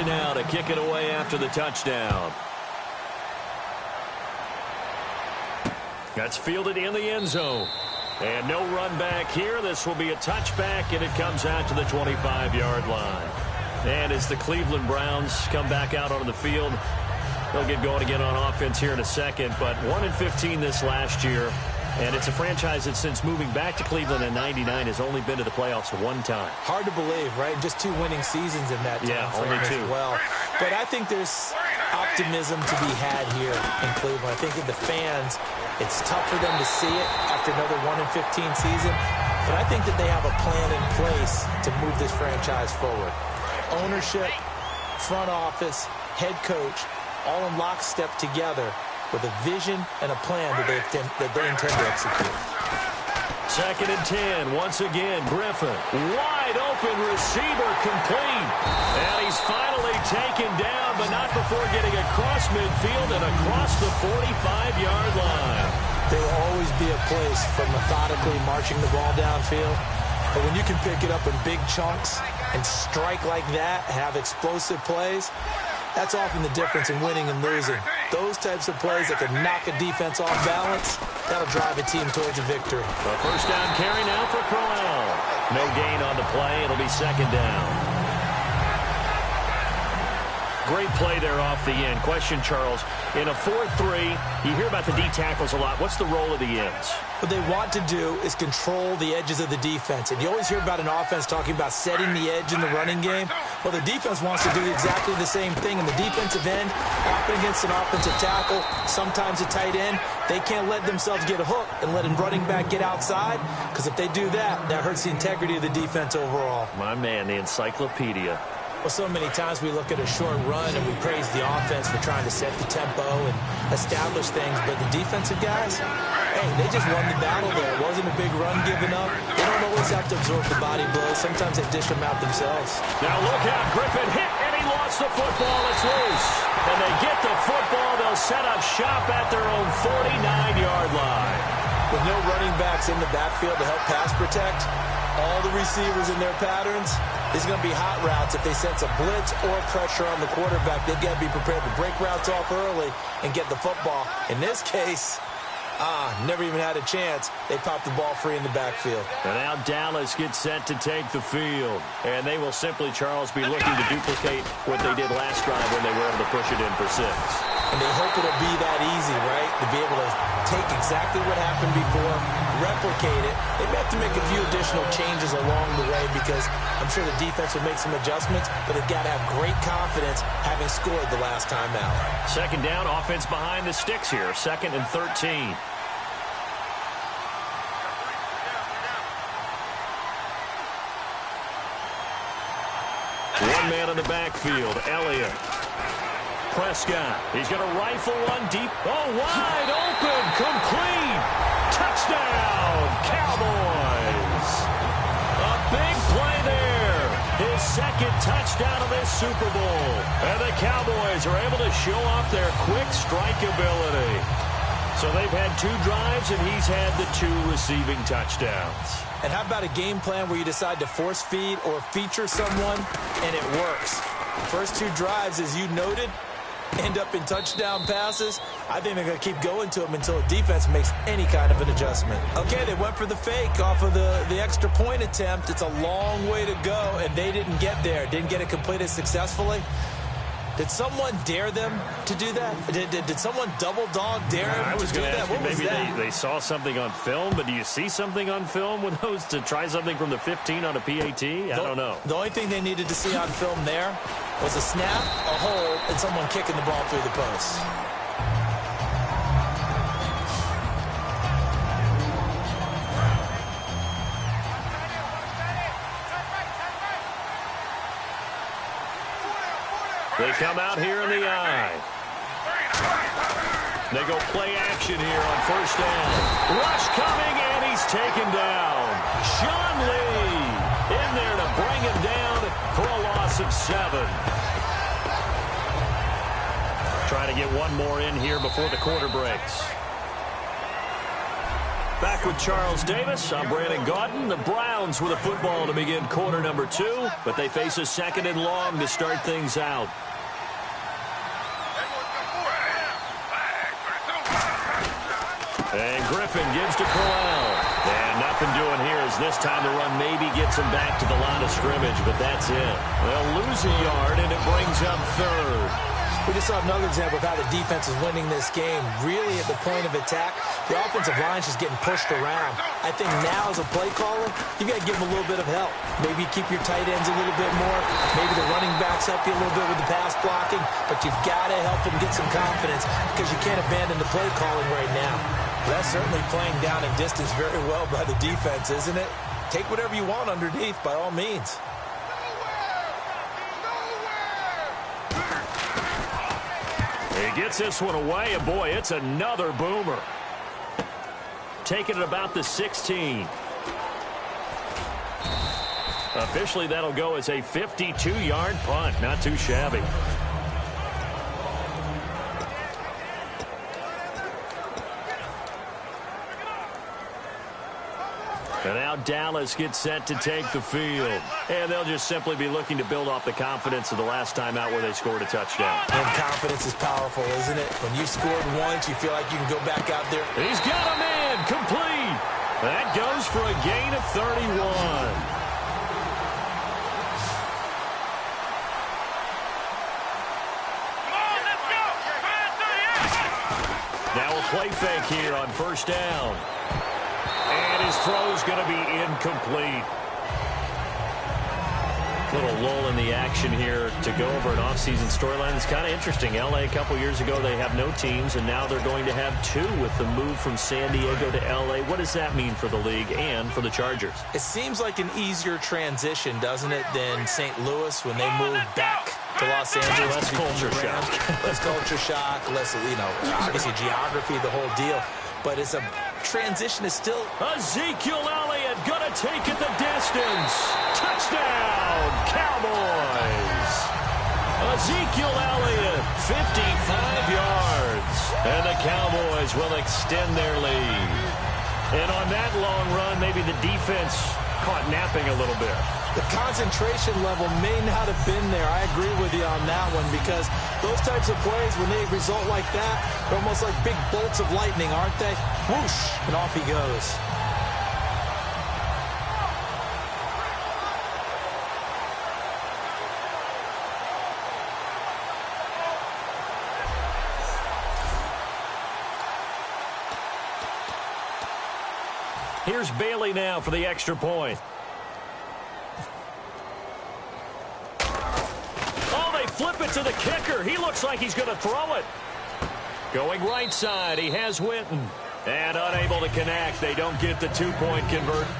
now to kick it away after the touchdown. That's fielded in the end zone. And no run back here. This will be a touchback, and it comes out to the 25-yard line. And as the Cleveland Browns come back out onto the field, they'll get going again on offense here in a second. But 1-15 this last year. And it's a franchise that since moving back to Cleveland in '99 has only been to the playoffs one time. Hard to believe, right? Just 2 winning seasons in that time. Yeah, only 2. As well. But I think there's optimism to be had here in Cleveland. I think that the fans, it's tough for them to see it after another 1-15 season. But I think that they have a plan in place to move this franchise forward. Ownership, front office, head coach, all in lockstep together with a vision and a plan that they intend to execute. 2nd and 10. Once again, Griffin. Wide open receiver complete. And he's finally taken down, but not before getting across midfield and across the 45-yard line. There will always be a place for methodically marching the ball downfield. But when you can pick it up in big chunks and strike like that, have explosive plays, that's often the difference in winning and losing. Those types of plays that can knock a defense off balance, that'll drive a team towards a victory. A first down carry now for Crowell. No gain on the play. It'll be 2nd down. Great play there off the end. Question, Charles, in a 4-3, you hear about the D tackles a lot. What's the role of the ends? What they want to do is control the edges of the defense. And you always hear about an offense talking about setting the edge in the running game. Well, the defense wants to do exactly the same thing. In the defensive end, often against an offensive tackle, sometimes a tight end, they can't let themselves get hooked and let a running back get outside, because if they do that, that hurts the integrity of the defense overall. My man, the encyclopedia. Well, so many times we look at a short run and we praise the offense for trying to set the tempo and establish things, but the defensive guys, hey, they just won the battle there. It wasn't a big run given up. They don't always have to absorb the body blows. Sometimes they dish them out themselves. Now look out, Griffin hit, and he lost the football. It's loose. And they get the football. They'll set up shop at their own 49-yard line. With no running backs in the backfield to help pass protect, all the receivers in their patterns, there's going to be hot routes. If they sense a blitz or pressure on the quarterback, they've got to be prepared to break routes off early and get the football. In this case, never even had a chance. They popped the ball free in the backfield. And now Dallas gets set to take the field. And they will simply, Charles, be looking to duplicate what they did last drive when they were able to push it in for 6. And they hope it'll be that easy, right? To be able to take exactly what happened before, replicate it. They may have to make a few additional changes along the way because I'm sure the defense will make some adjustments, but they've got to have great confidence having scored the last time out. 2nd down, offense behind the sticks here. 2nd and 13. One man in the backfield, Elliott. Prescott, he's going to rifle one deep. Oh, wide open, complete. Touchdown, Cowboys. A big play there. His 2nd touchdown of this Super Bowl. And the Cowboys are able to show off their quick strike ability. So they've had 2 drives, and he's had the 2 receiving touchdowns. And how about a game plan where you decide to force feed or feature someone, and it works? First 2 drives, as you noted, end up in touchdown passes. I think they're going to keep going to them until the defense makes any kind of an adjustment. Okay, they went for the fake off of the extra point attempt. It's a long way to go, and they didn't get there. Didn't get it completed successfully. Did someone dare them to do that? Did someone double dog dare them to do that? What was that? Maybe they saw something on film, but do you see something on film with those to try something from the 15 on a PAT? I don't know. The only thing they needed to see on film there was a snap, a hole, and someone kicking the ball through the post. They come out here in the eye. They go play action here on first down. Rush coming, and he's taken down. Sean Lee in there to bring him down for a loss of 7. Trying to get one more in here before the quarter breaks. Back with Charles Davis. I'm Brandon Gaudin. The Browns with a football to begin quarter number 2, but they face a second and long to start things out. And Griffin gives to Corral. And nothing doing here as this time the run maybe gets him back to the line of scrimmage, but that's it. They'll lose a yard, and it brings up third. We just saw another example of how the defense is winning this game. Really at the point of attack, the offensive line is just getting pushed around. I think now as a play caller, you've got to give them a little bit of help. Maybe keep your tight ends a little bit more. Maybe the running backs help you a little bit with the pass blocking. But you've got to help them get some confidence because you can't abandon the play calling right now. That's certainly playing down in distance very well by the defense, isn't it? Take whatever you want underneath by all means. He gets this one away, and boy, it's another boomer. Taking it about the 16. Officially, that'll go as a 52-yard punt. Not too shabby. And now Dallas gets set to take the field. And they'll just simply be looking to build off the confidence of the last time out where they scored a touchdown. And confidence is powerful, isn't it? When you scored once, you feel like you can go back out there. He's got a man complete. That goes for a gain of 31. Now a play fake here on first down. And his throw is going to be incomplete. Little lull in the action here to go over an offseason storyline. It's kind of interesting. L.A. a couple years ago, they have no teams, and now they're going to have 2 with the move from San Diego to L.A. What does that mean for the league and for the Chargers? It seems like an easier transition, doesn't it, than St. Louis when they moved back to Los Angeles. Less culture shock. Less culture shock, less, obviously geography, the whole deal. But it's a transition is still... Ezekiel Elliott going to take it the distance. Touchdown, Cowboys. Ezekiel Elliott, 55 yards. And the Cowboys will extend their lead. And on that long run, maybe the defense caught napping a little bit. The concentration level may not have been there. I agree with you on that one because those types of plays, when they result like that, they're almost like big bolts of lightning, aren't they? Whoosh, and off he goes. Here's Bailey now for the extra point. Flip it to the kicker. He looks like he's going to throw it. Going right side, he has Winton. And unable to connect. They don't get the 2-point conversion.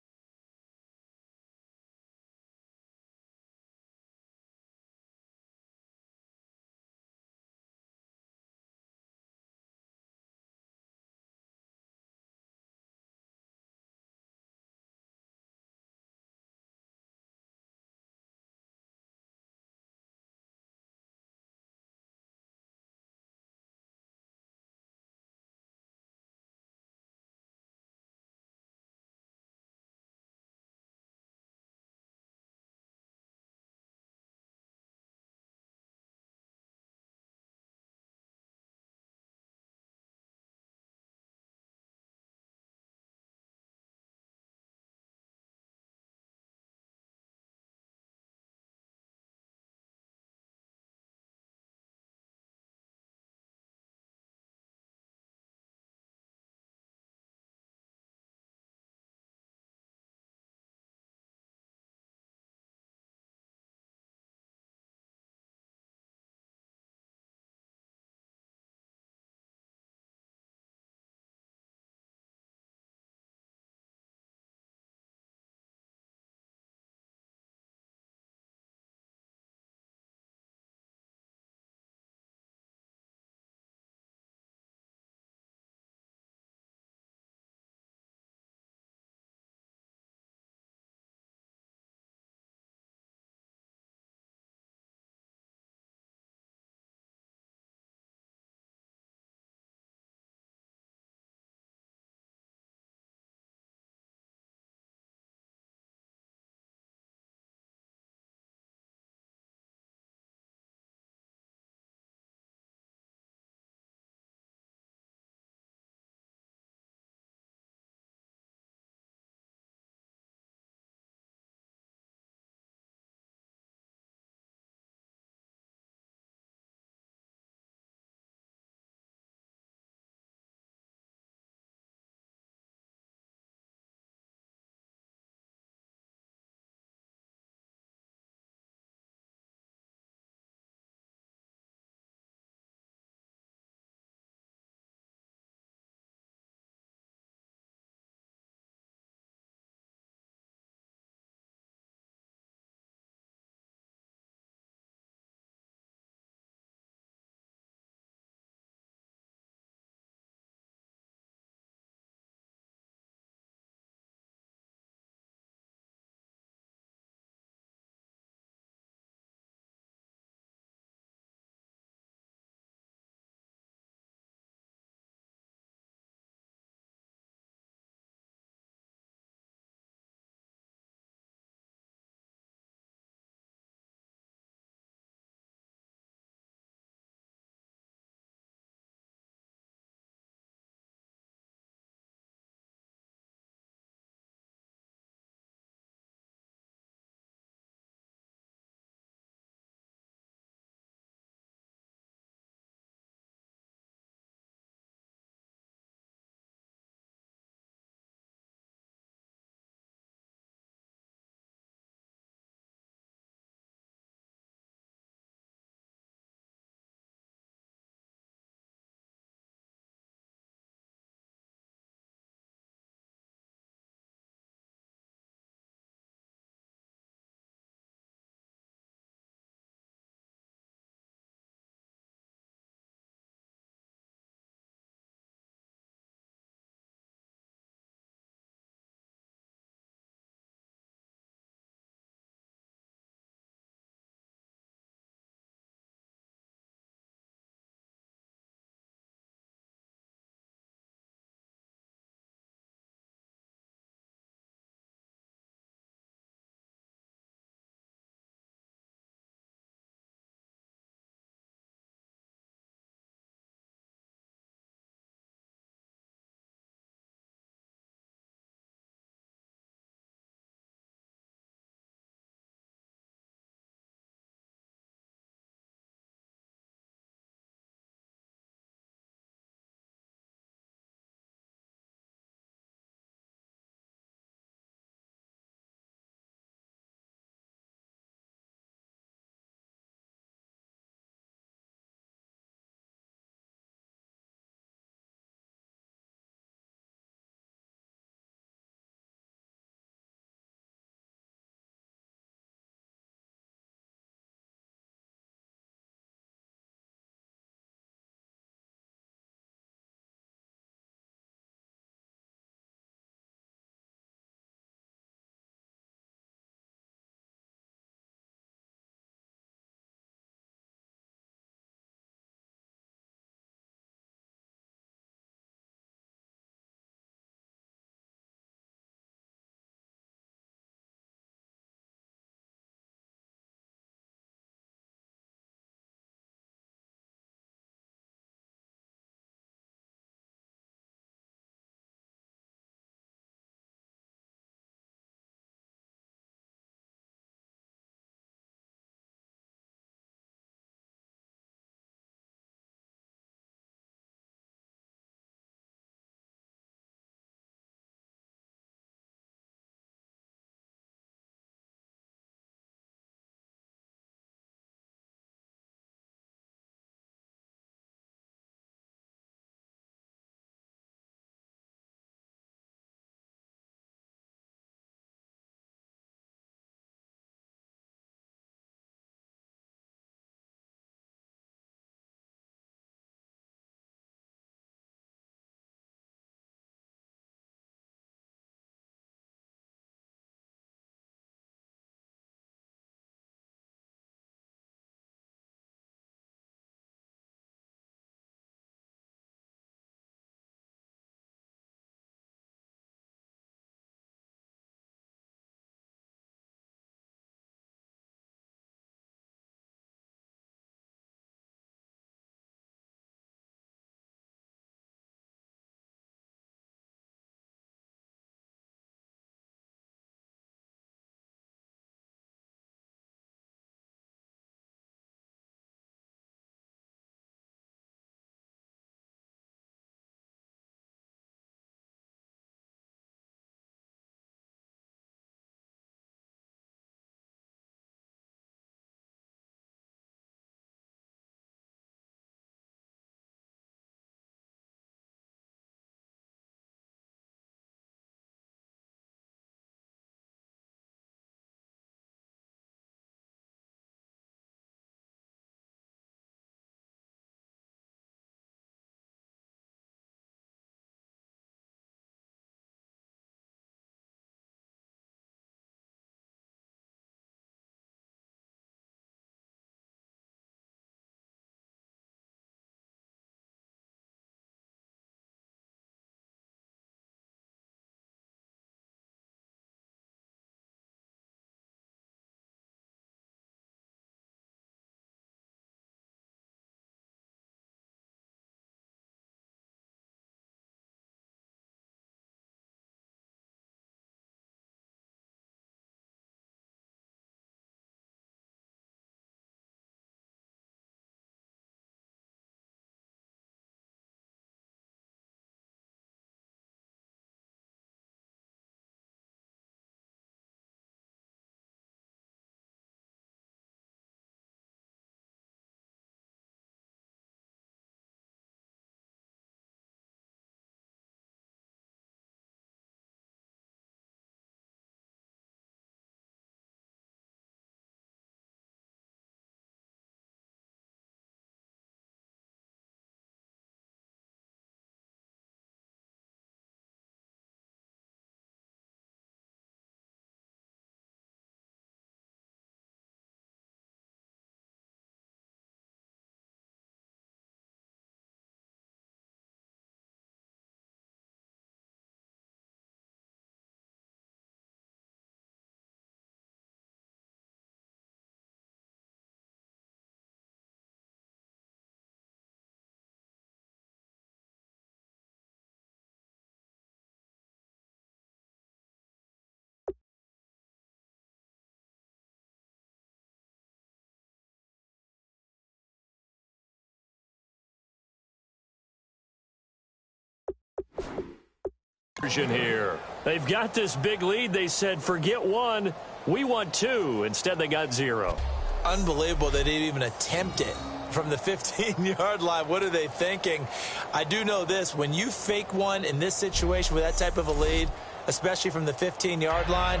Here. They've got this big lead. They said, forget one, we want two. Instead, they got zero. Unbelievable they didn't even attempt it from the 15-yard line. What are they thinking? I do know this. When you fake one in this situation with that type of a lead, especially from the 15-yard line,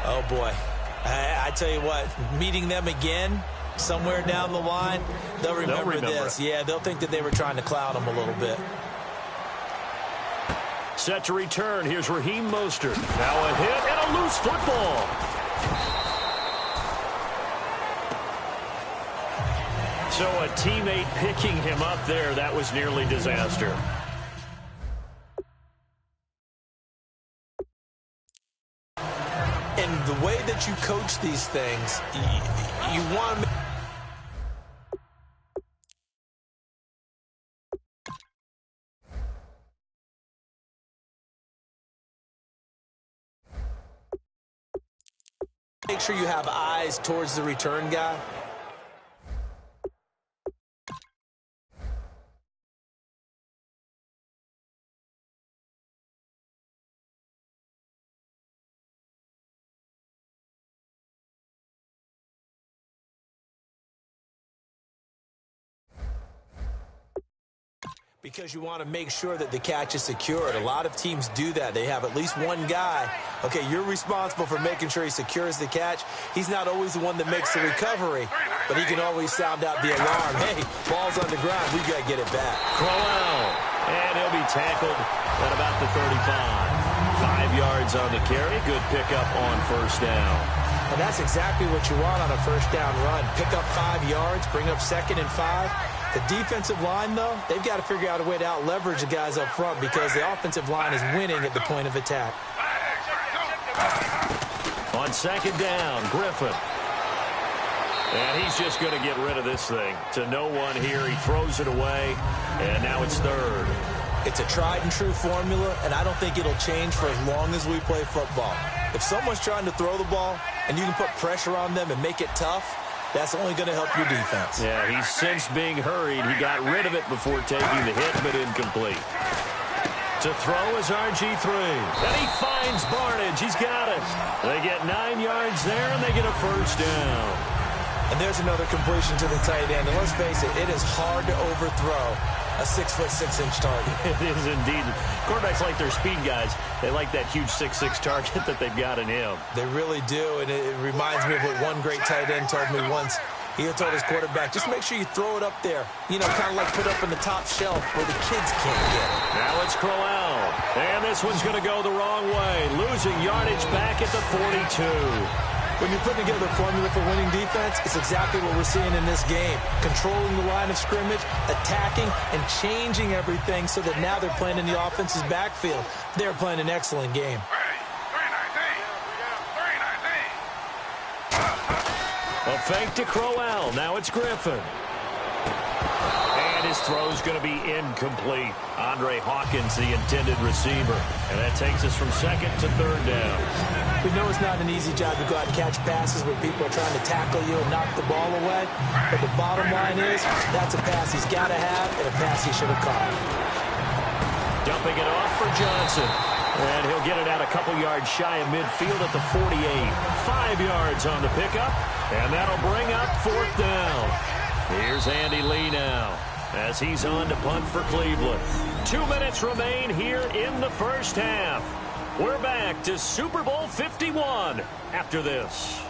oh, boy. I tell you what, meeting them again somewhere down the line, they'll remember this. Yeah, they'll think that they were trying to cloud them a little bit. Set to return. Here's Raheem Mostert. Now a hit and a loose football. So a teammate picking him up there. That was nearly disaster. And the way that you coach these things, you want to make sure you have eyes towards the return guy. Because you want to make sure that the catch is secured. A lot of teams do that. They have at least one guy. Okay, you're responsible for making sure he secures the catch. He's not always the one that makes the recovery, but he can always sound out the alarm. Hey, ball's on the ground. We've got to get it back. Crowell, and he'll be tackled at about the 35. 5 yards on the carry. Good pickup on first down. And that's exactly what you want on a first down run. Pick up 5 yards, bring up 2nd and 5. The defensive line, though, they've got to figure out a way to out-leverage the guys up front because the offensive line is winning at the point of attack. On 2nd down, Griffin. And he's just going to get rid of this thing. To no one here. He throws it away, and now it's 3rd. It's a tried-and-true formula, and I don't think it'll change for as long as we play football. If someone's trying to throw the ball and you can put pressure on them and make it tough, that's only going to help your defense. Yeah, he's since being hurried. He got rid of it before taking the hit, but incomplete. To throw is RG3. And he finds Barnage. He's got it. They get 9 yards there, and they get a first down. And there's another completion to the tight end. And let's face it, it is hard to overthrow a 6'6" target. It is indeed. Quarterbacks like their speed guys. They like that huge 6'6" target that they've got in him. They really do, and it reminds me of what one great tight end told me once. He told his quarterback, just make sure you throw it up there. You know, kind of like put up in the top shelf where the kids can't get it. Now it's Crowell. And this one's going to go the wrong way. Losing yardage back at the 42. When you're putting together a formula for winning defense, it's exactly what we're seeing in this game. Controlling the line of scrimmage, attacking, and changing everything so that now they're playing in the offense's backfield. They're playing an excellent game. A fake to Crowell. Now it's Griffin. And his throw's going to be incomplete. Andre Hawkins, the intended receiver. And that takes us from 2nd to 3rd down. We know it's not an easy job to go out and catch passes where people are trying to tackle you and knock the ball away. But the bottom line is, that's a pass he's got to have and a pass he should have caught. Dumping it off for Johnson. And he'll get it out a couple yards shy of midfield at the 48. 5 yards on the pickup. And that'll bring up 4th down. Here's Andy Lee now as he's on to punt for Cleveland. 2 minutes remain here in the first half. We're back to Super Bowl 51 after this.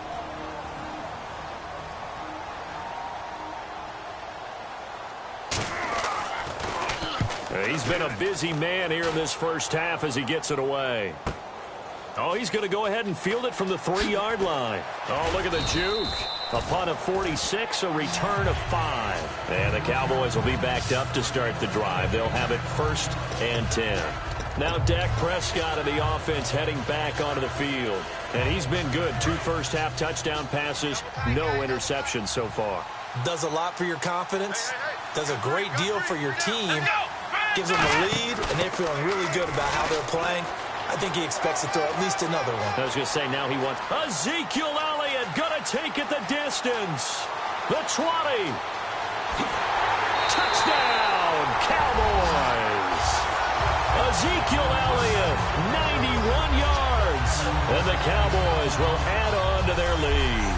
He's been a busy man here in this first half as he gets it away. Oh, he's going to go ahead and field it from the 3-yard line. Oh, look at the juke. A punt of 46, a return of 5. And the Cowboys will be backed up to start the drive. They'll have it 1st and 10. Now Dak Prescott of the offense heading back onto the field. And he's been good. 2 first-half touchdown passes, no interceptions so far. Does a lot for your confidence. Does a great deal for your team. Gives them a lead, and they're feeling really good about how they're playing. I think he expects to throw at least another one. I was going to say, now he wants Ezekiel Elliott going to take it the distance. The 20. Touchdown, Cowboys. Ezekiel Elliott, 91 yards. And the Cowboys will add on to their lead.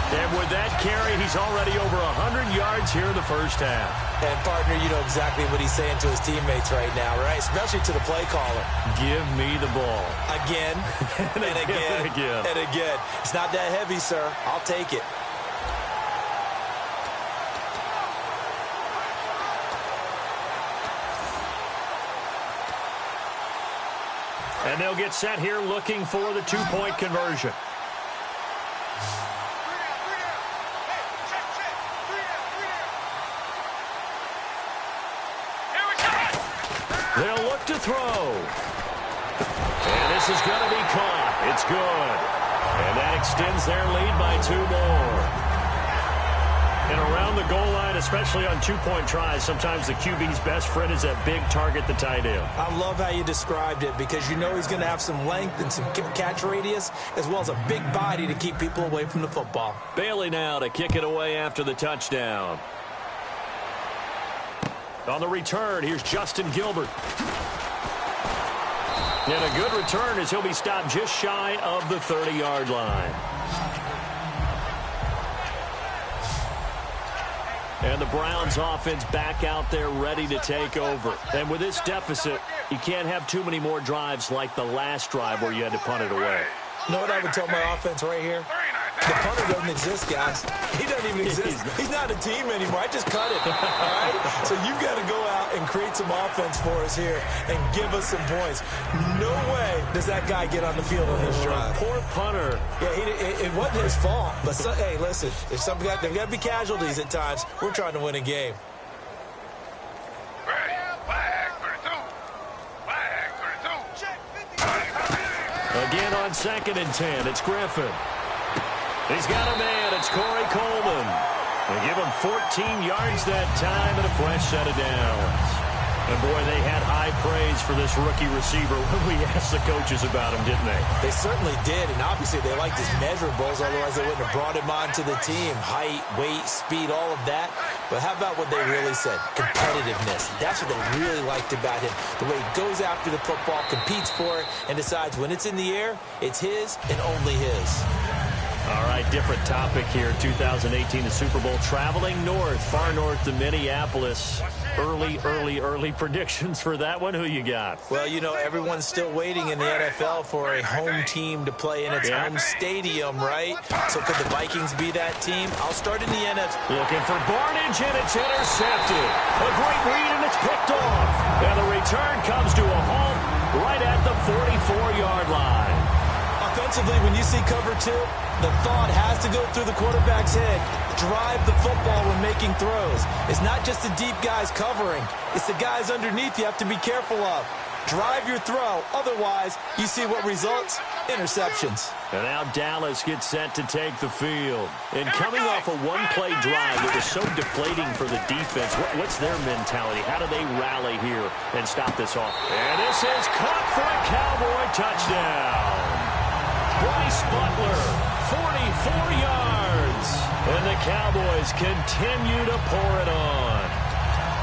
And with that carry, he's already over 100 yards here in the first half. And, partner, you know exactly what he's saying to his teammates right now, right? Especially to the play caller. Give me the ball. Again, and again, and again. It's not that heavy, sir. I'll take it. And they'll get set here looking for the two-point conversion. They'll look to throw. And this is going to be caught. It's good. And that extends their lead by 2 more. And around the goal line, especially on two-point tries, sometimes the QB's best friend is that big target, the tight end. I love how you described it because you know he's going to have some length and some catch radius as well as a big body to keep people away from the football. Bailey now to kick it away after the touchdown. On the return, here's Justin Gilbert. And a good return as he'll be stopped just shy of the 30-yard line. And the Browns offense back out there ready to take over. And with this deficit, you can't have too many more drives like the last drive where you had to punt it away. You know what I would tell my offense right here? The punter doesn't exist, guys. He doesn't even exist. He's not a team anymore. I just cut it, all right? So you've got to go out and create some offense for us here and give us some points. No way does that guy get on the field on this drive. Poor punter. Yeah, it wasn't his fault. But, hey, listen, if there's got to be casualties at times, we're trying to win a game. Again on 2nd and 10, it's Griffin. He's got a man, it's Corey Coleman. They give him 14 yards that time and a fresh set of downs. And, boy, they had high praise for this rookie receiver when we asked the coaches about him, didn't they? They certainly did, and obviously they liked his measurables, otherwise they wouldn't have brought him onto the team. Height, weight, speed, all of that. But how about what they really said? Competitiveness. That's what they really liked about him. The way he goes after the football, competes for it, and decides when it's in the air, it's his and only his. All right, different topic here. 2018, the Super Bowl, traveling north, far north to Minneapolis. Early predictions for that one. Who you got? Well, you know, everyone's still waiting in the NFL for a home team to play in its home stadium, right? So could the Vikings be that team? I'll start in the NFC. Looking for Barnage, and it's intercepted. A great read, and it's picked off. And the return comes to a halt right at the 44-yard line. Offensively, when you see cover 2, the thought has to go through the quarterback's head. Drive the football when making throws. It's not just the deep guys covering. It's the guys underneath you have to be careful of. Drive your throw. Otherwise, you see what results? Interceptions. And now Dallas gets set to take the field. And coming off a one-play drive that was so deflating for the defense, what's their mentality? How do they rally here and stop this off? And this is caught for a Cowboy touchdown. Bryce Butler, 44 yards. And the Cowboys continue to pour it on.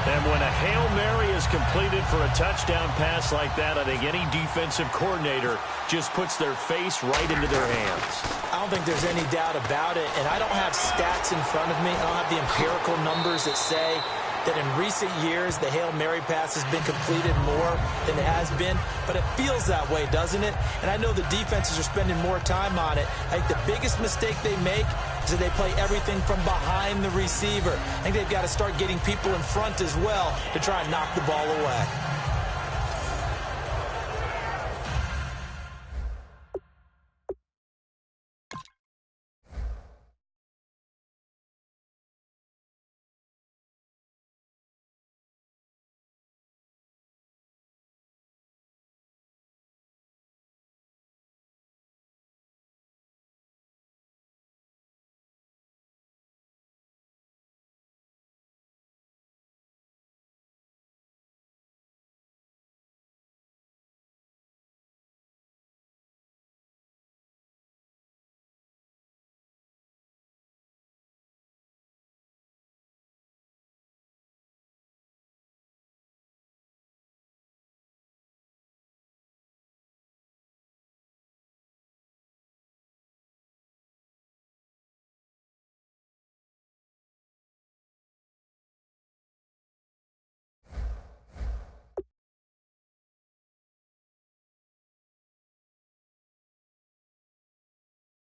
And when a Hail Mary is completed for a touchdown pass like that, I think any defensive coordinator just puts their face right into their hands. I don't think there's any doubt about it. And I don't have stats in front of me. I don't have the empirical numbers that say that in recent years the Hail Mary pass has been completed more than it has been, but it feels that way, doesn't it? And I know the defenses are spending more time on it. I think the biggest mistake they make is that they play everything from behind the receiver. I think they've got to start getting people in front as well to try and knock the ball away.